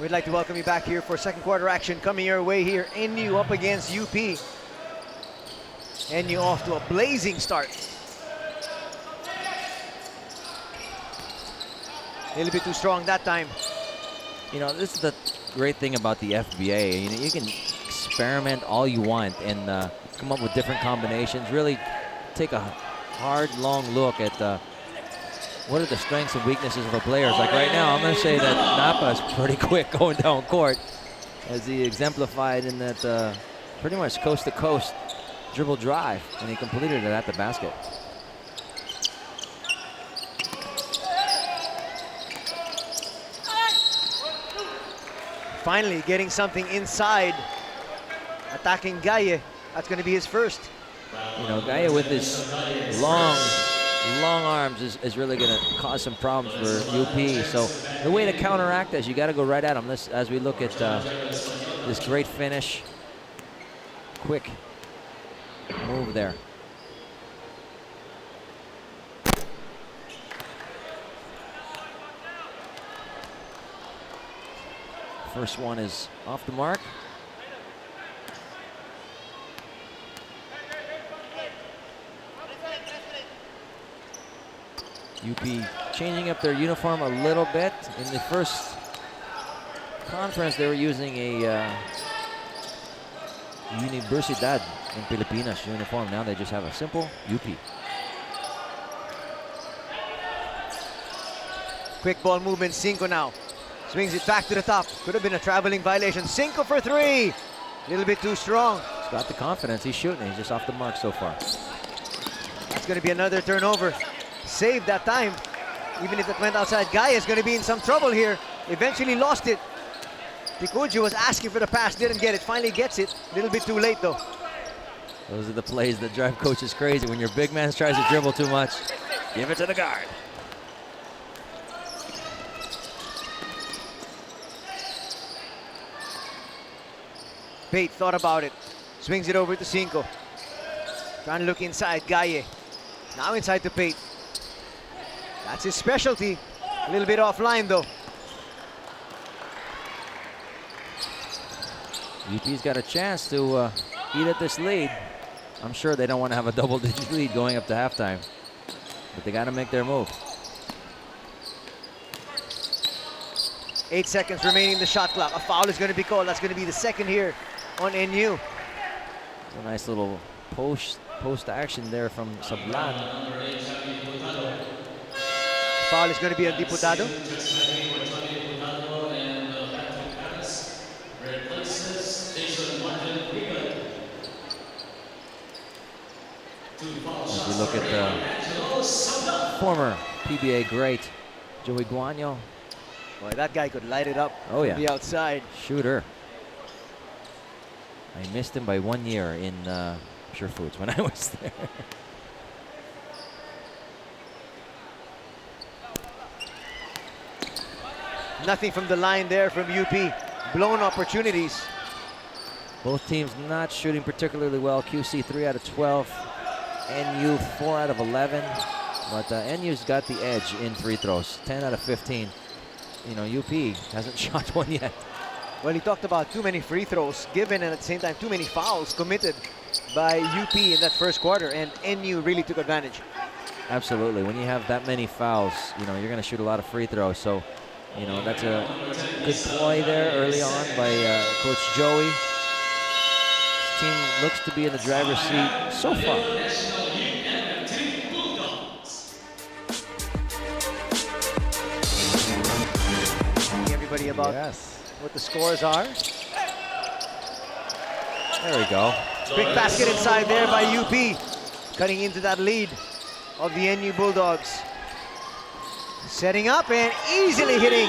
We'd like to welcome you back here for second quarter action coming your way here. NU up against UP. NU off to a blazing start. A little bit too strong that time. You know, this is the great thing about the FBA. You know, you can experiment all you want and come up with different combinations. Really take a hard, long look at what are the strengths and weaknesses of our players. Like right now, I'm going to say that Napa is pretty quick going down court, as he exemplified in that pretty much coast-to-coast dribble drive, and he completed it at the basket. Finally getting something inside, attacking Gaye. That's going to be his first. You know, Gaye with his long arms is really going to cause some problems for UP. So the way to counteract this, you got to go right at him. As we look at this great finish, quick move there. First one is off the mark. UP changing up their uniform a little bit. In the first conference, they were using a Universidad in Pilipinas uniform. Now they just have a simple UP. Quick ball movement, Cinco now. Swings it back to the top. Could have been a traveling violation. Cinco for three. A little bit too strong. He's got the confidence. He's shooting. He's just off the mark so far. That's going to be another turnover. Saved that time. Even if it went outside, Gaye is going to be in some trouble here. Eventually lost it. Tikuji was asking for the pass, didn't get it. Finally gets it. A little bit too late though. Those are the plays that drive coaches crazy. When your big man tries to dribble too much, give it to the guard. Pate thought about it. Swings it over to Cinco. Trying to look inside, Gaye. Now inside to Pate. That's his specialty. A little bit offline though. UP's got a chance to eat at this lead. I'm sure they don't want to have a double-digit lead going up to halftime, but they got to make their move. 8 seconds remaining in the shot clock. A foul is going to be called. That's going to be the second here on NU. It's a nice little post action there from Sablan. Foul is going to be on Diputado. As we look at the former PBA great, Joey Guanyo. Boy, that guy could light it up Oh, yeah. from the outside. Shooter. I missed him by 1 year in Sure Foods when I was there. Nothing from the line there from UP. Blown opportunities. Both teams not shooting particularly well. QC 3 out of 12. NU 4 out of 11. But NU's got the edge in free throws. 10 out of 15. You know, UP hasn't shot one yet. Well, he talked about too many free throws given and at the same time too many fouls committed by UP in that first quarter, and NU really took advantage. Absolutely. When you have that many fouls, you know, you're going to shoot a lot of free throws. So, you know, that's a good play there early on by Coach Joey. His team looks to be in the driver's seat so far. Everybody about what the scores are. There we go. Quick basket inside there by UP, cutting into that lead of the NU Bulldogs. Setting up and easily hitting.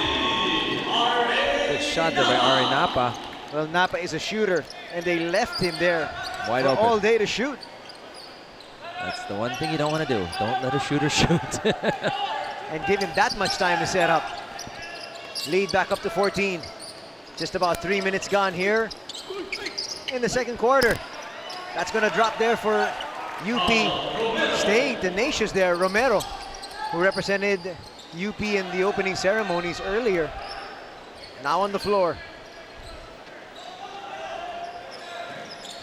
Good shot there by Ari Napa. Well, Napa is a shooter, and they left him there Wide for open. all day to shoot. That's the one thing you don't want to do. Don't let a shooter shoot. And give him that much time to set up. Lead back up to 14. Just about 3 minutes gone here in the second quarter. That's going to drop there for UP. Staying tenacious there, Romero, who represented UP in the opening ceremonies earlier. Now on the floor.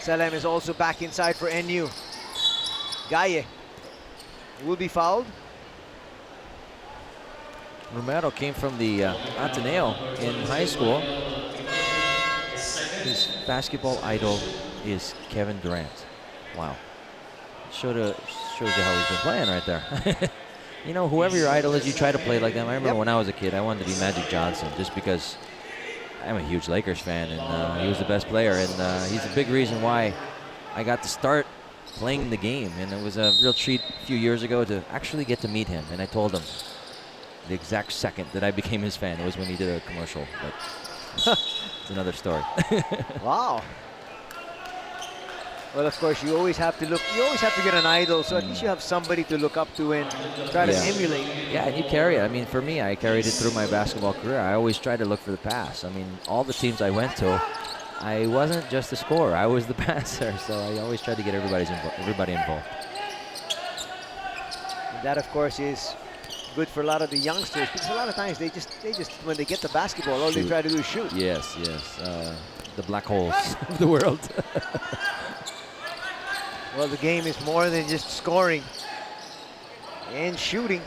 Salem is also back inside for NU. Gaye will be fouled. Romero came from the Ateneo in high school. His basketball idol is Kevin Durant. Wow. Shows you how he's been playing right there. You know, whoever your idol is, you try to play like them. I remember when I was a kid, I wanted to be Magic Johnson just because I'm a huge Lakers fan, and he was the best player, and he's a big reason why I got to start playing the game. And it was a real treat a few years ago to actually get to meet him, and I told him the exact second that I became his fan. It was when he did a commercial, but it's another story. Wow. Well, of course, you always have to get an idol, so at least you have somebody to look up to and try to emulate. Yeah, and you carry it. I mean, for me, I carried it through my basketball career. I always tried to look for the pass. I mean, all the teams I went to, I wasn't just a scorer. I was the passer, so I always tried to get everybody involved. And that, of course, is good for a lot of the youngsters, because a lot of times they just when they get the basketball, all they try to do is shoot. Yes. The black holes of the world. Well, the game is more than just scoring and shooting.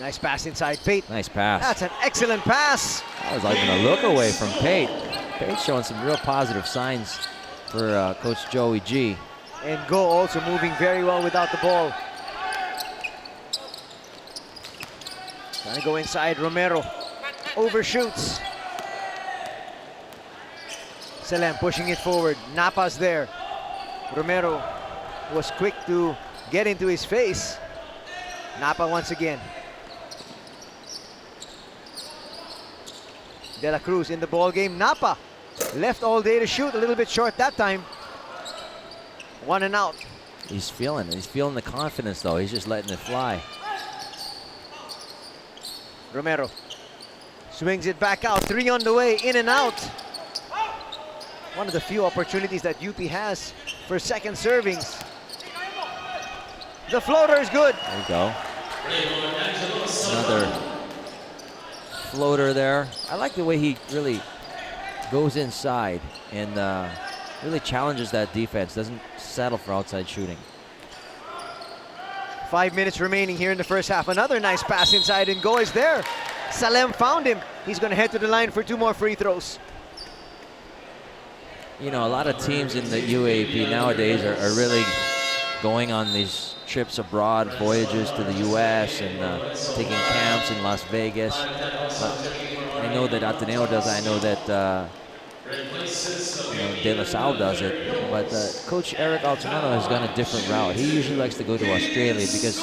Nice pass inside Pate. Nice pass. That's an excellent pass. I was like a look away from Pate. Pate's showing some real positive signs for Coach Joey G. And Go also moving very well without the ball. Trying to go inside, Romero overshoots. Salem pushing it forward. Napa's there. Romero was quick to get into his face. Napa once again. De La Cruz in the ball game. Napa left all day to shoot. A little bit short that time. 1 and out. He's feeling the confidence, though. He's just letting it fly. Romero swings it back out. 3 on the way. In and out. One of the few opportunities that UP has for second servings. The floater is good. There you go. Another floater there. I like the way he really goes inside and really challenges that defense. Doesn't settle for outside shooting. 5 minutes remaining here in the first half. Another nice pass inside, and Go is there. Salem found him. He's going to head to the line for 2 more free throws. You know, a lot of teams in the UAAP nowadays are really going on these trips abroad, voyages to the U.S. and taking camps in Las Vegas. I know that Ateneo does. I know that De La Salle does it. But Coach Eric Altamano has gone a different route. He usually likes to go to Australia because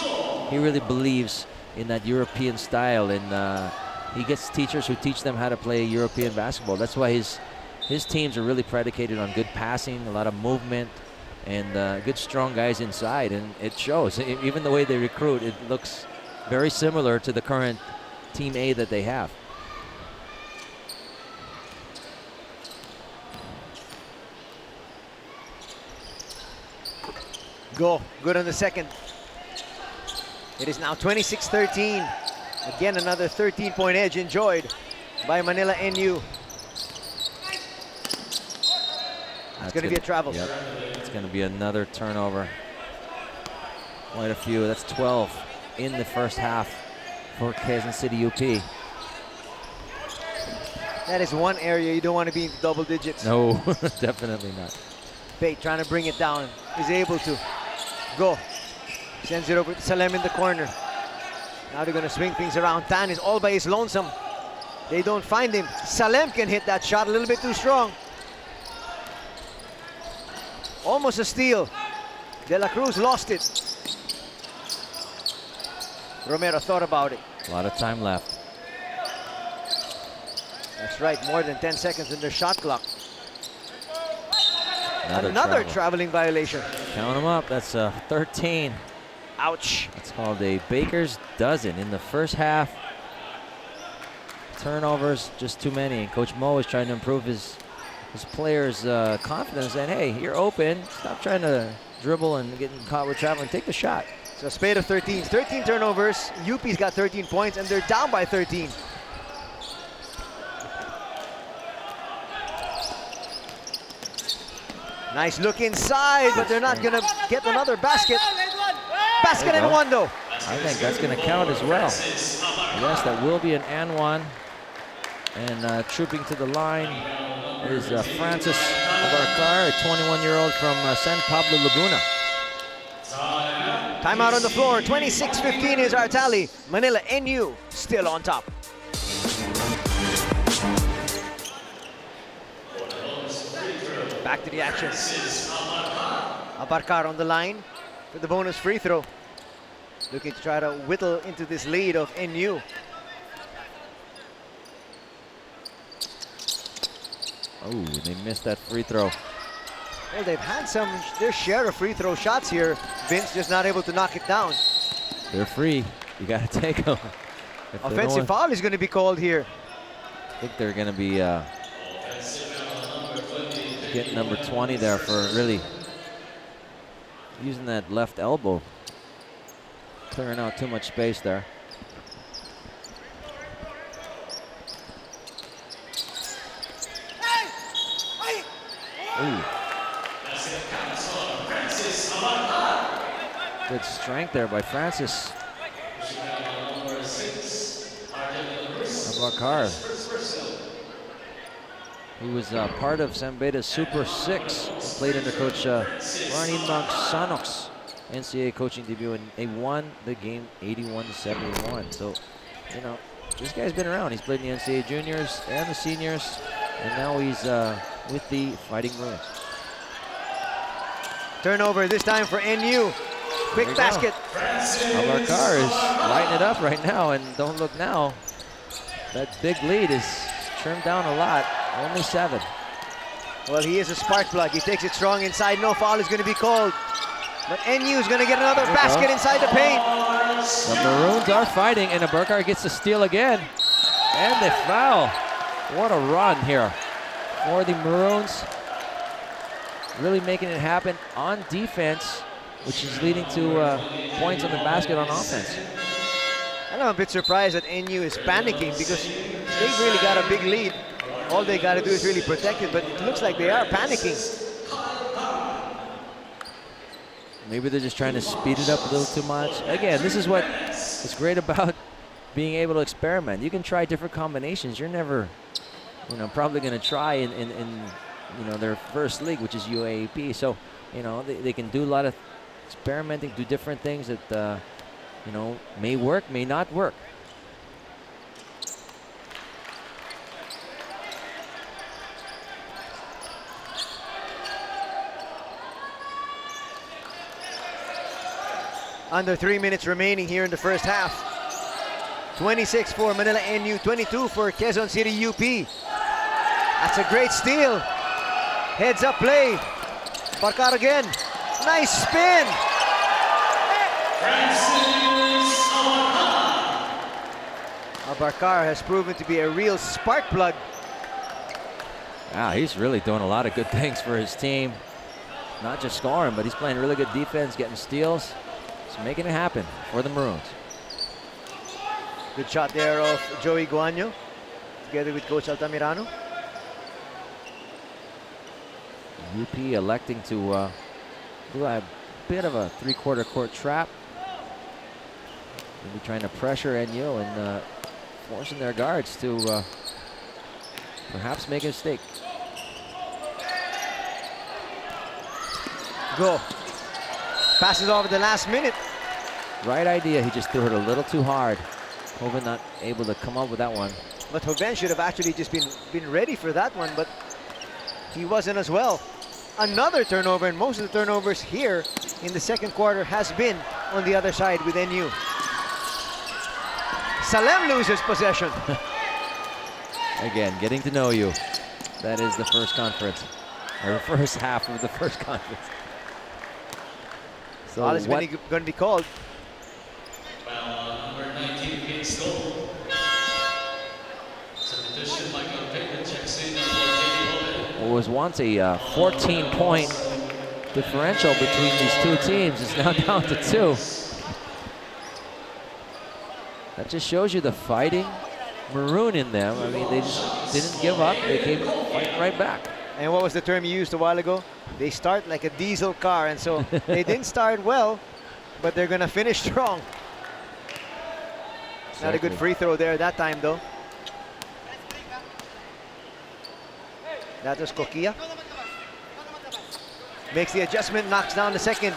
he really believes in that European style, and he gets teachers who teach them how to play European basketball. That's why his teams are really predicated on good passing, a lot of movement, and good strong guys inside, and it shows. Even the way they recruit, it looks very similar to the current Team A that they have. Go, good on the second. It is now 26-13. Again, another 13-point edge enjoyed by Manila NU. It's going to be a travel. Yep. It's going to be another turnover. Quite a few. That's 12 in the first half for Quezon City UP. That is one area you don't want to be in double digits. No, definitely not. Pate trying to bring it down. Is able to. Go. Sends it over to Salem in the corner. Now they're going to swing things around. Tan is all by his lonesome. They don't find him. Salem can hit that shot a little bit too strong. Almost a steal. De La Cruz lost it. Romero thought about it. A lot of time left. That's right, more than 10 seconds in their shot clock. Another traveling violation. Count them up. That's 13. Ouch. It's called a baker's dozen in the first half. Turnovers, just too many. Coach Mo is trying to improve his players' confidence. And hey, you're open. Stop trying to dribble and getting caught with traveling. Take the shot. So a spade of 13. 13 turnovers. UP's got 13 points, and they're down by 13. Nice look inside, but they're not gonna get another basket. Basket and one though. I think that's going to count as well. Yes, that will be an and one. And trooping to the line is Francis Abarcar, a 21-year-old from San Pablo, Laguna. Timeout on the floor. 26-15 is our tally. Manila NU still on top. Back to the action. Abarcar on the line for the bonus free throw. Looking to try to whittle into this lead of NU. Oh, they missed that free throw. Well, they've had their share of free throw shots here. Vince just not able to knock it down. They're free. You got to take them. Offensive foul is going to be called here. I think they're going to be getting number 20 there for really using that left elbow. Clearing out too much space there. Ooh. Good strength there by Francis Abarcar. He was part of San Beta's Super 6. Played under Coach Ronnie Magsanok's NCAA coaching debut, and they won the game 81-71. So, you know, this guy's been around. He's played in the NCAA juniors and the seniors, and now he's with the Fighting Maroons. Turnover this time for NU. Quick basket. Abarcar is lighting it up right now, and don't look now. That big lead is trimmed down a lot. Only 7. Well, he is a spark plug. He takes it strong inside. No foul is going to be called. But NU is going to get another basket inside the paint. The Maroons are fighting, and Abarcar gets the steal again. And they foul. What a run here for the Maroons. Really making it happen on defense, which is leading to points on the basket on offense. And I'm a bit surprised that NU is panicking because they've really got a big lead. All they got to do is really protect it, but it looks like they are panicking. Maybe they're just trying to speed it up a little too much. Again, this is what is great about being able to experiment. You can try different combinations. You're never, you know, probably going to try in you know, their first league, which is UAAP. So, you know, they can do a lot of experimenting, do different things that, you know, may work, may not work. Under 3 minutes remaining here in the first half. 26 for Manila NU, 22 for Quezon City UP. That's a great steal. Heads up play. Abarcar again. Nice spin. Abarcar has proven to be a real spark plug. Wow, he's really doing a lot of good things for his team. Not just scoring, but he's playing really good defense, getting steals. He's making it happen for the Maroons. Good shot there of Joey Guanyo together with Coach Altamirano. UP electing to do a bit of a three-quarter court trap. Maybe trying to pressure NU and forcing their guards to perhaps make a mistake. Go. Passes over the last minute. Right idea. He just threw it a little too hard. Hovind not able to come up with that one. But Hovind should have actually just been ready for that one, but he wasn't as well. Another turnover, and most of the turnovers here in the second quarter has been on the other side with NU. Salem loses possession. Again, getting to know you. That is the first conference, or first half of the first conference. So Foul is going to be called. Number 19 against goal. Substitution Michael Pickett checks in for what was once a 14-point differential between these two teams is now down to 2. That just shows you the fighting Maroon in them. I mean, they just didn't give up. They came fighting right back. And what was the term you used a while ago? They start like a diesel car, and so they didn't start well, but they're gonna finish strong. Not a good free throw there that time, though. That was Kokia. Makes the adjustment, knocks down the second.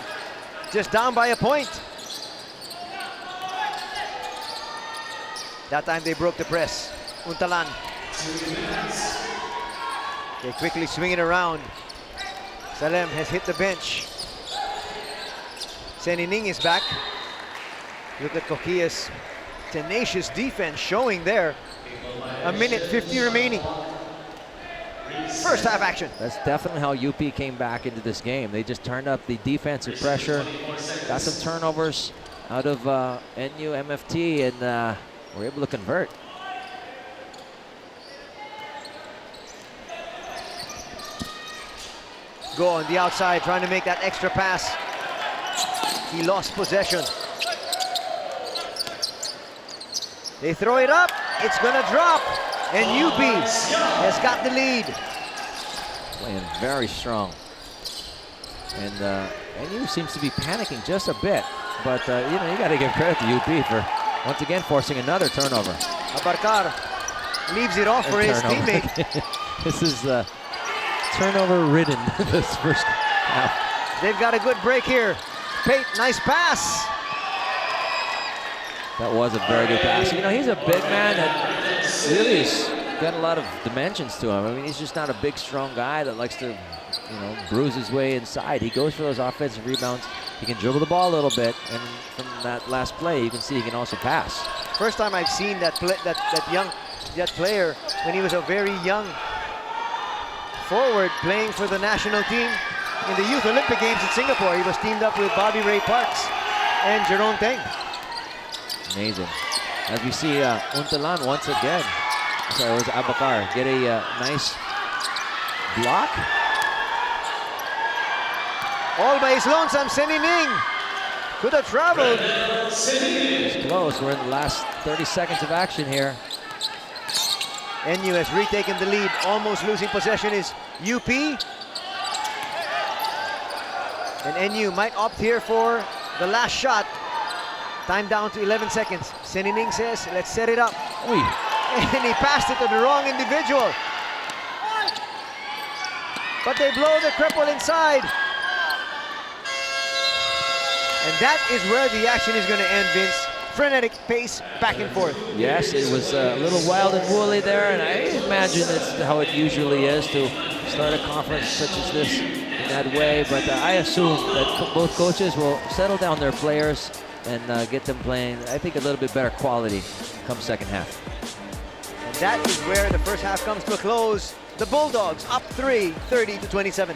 Just down by a point. That time they broke the press. Untalan. They quickly swing it around. Salem has hit the bench. Senining is back. Look at Kokia's tenacious defense showing there. A minute 50 remaining. First half action. That's definitely how UP came back into this game. They just turned up the defensive pressure, got some turnovers out of NU MFT, and were able to convert. Go on the outside, trying to make that extra pass. He lost possession. They throw it up, it's gonna drop, and UP has got the lead. Playing very strong. And NU seems to be panicking just a bit, but you know, you got to give credit to UP for once again forcing another turnover. Abarcar leaves it off for his teammate. This is turnover-ridden this first half. They've got a good break here. Pate, nice pass. That was a very good pass. You know, he's a big man that really has got a lot of dimensions to him. I mean, he's just not a big, strong guy that likes to, you know, bruise his way inside. He goes for those offensive rebounds. He can dribble the ball a little bit, and from that last play, you can see he can also pass. First time I've seen that player when he was a very young forward playing for the national team in the Youth Olympic Games in Singapore. He was teamed up with Bobby Ray Parks and Jerome Teng. Amazing. As we see Untalan once again, sorry, it was Abacar, get a nice block. All by his lonesome, Senining could have traveled. It's close. We're in the last 30 seconds of action here. NU has retaken the lead. Almost losing possession is UP. And NU might opt here for the last shot. Time down to 11 seconds. Senining says, let's set it up. Uy. And he passed it to the wrong individual. But they blow the cripple inside. And that is where the action is going to end, Vince. Frenetic pace, back and forth. Yes, it was a little wild and woolly there, and I imagine it's how it usually is to start a conference such as this in that way. But I assume that both coaches will settle down their players and get them playing, I think, a little bit better quality come second half. And that is where the first half comes to a close. The Bulldogs up 3, 30-27.